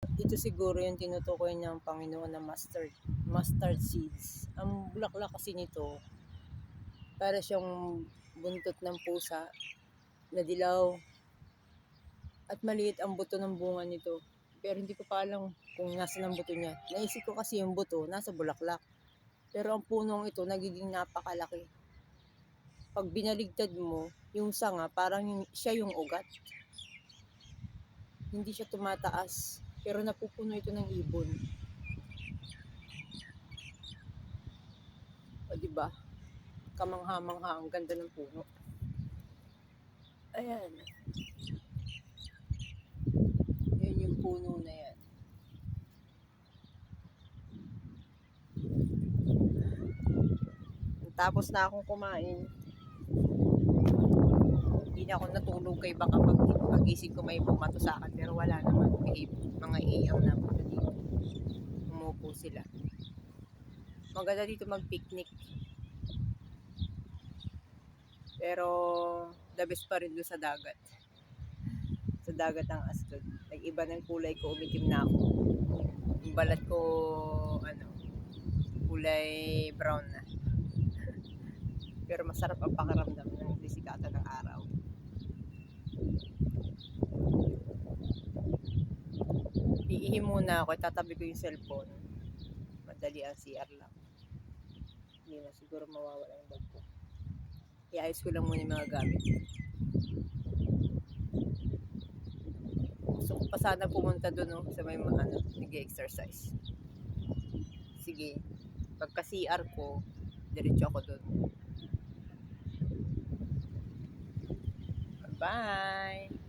Ito siguro yung tinutukoy ng Panginoon na mustard seeds. Ang bulaklak kasi nito, para siyang buntot ng pusa na dilaw at maliit ang buto ng bunga nito. Pero hindi ko pa alam kung nasa ng buto niya. Naisip ko kasi yung buto nasa bulaklak. Pero ang punong ito nagiging napakalaki. Pag binaligtad mo, yung sanga parang siya yung ugat. Hindi siya tumataas, pero napupuno ito ng ibon. O diba? Kamangha-mangha, ang ganda ng puno. Ayan. Yan yung puno na yan. Tapos na akong kumain. Hindi na ako natulog kay baka pagising ko may bumato sa akin, pero wala naman. Mga iyaw na punta dito. Umupo sila. Maganda dito mag-picnic. Pero the best pa rin doon sa dagat. Sa dagat ng Astud. Nag-iba ng kulay ko, umitim na ako. Yung balat ko, kulay brown na. Pero masarap ang pakiramdam ng disikata ng araw. Iihi muna ako, tatabi ko yung cellphone. Madali ang CR lang. Hindi na siguro mawawala yung bag ko. Iayos ko lang muna yung mga gamit. Gusto ko pa sana pumunta doon sa may mga nag-exercise. Sige, pagka CR ko, diretso ako doon. Bye!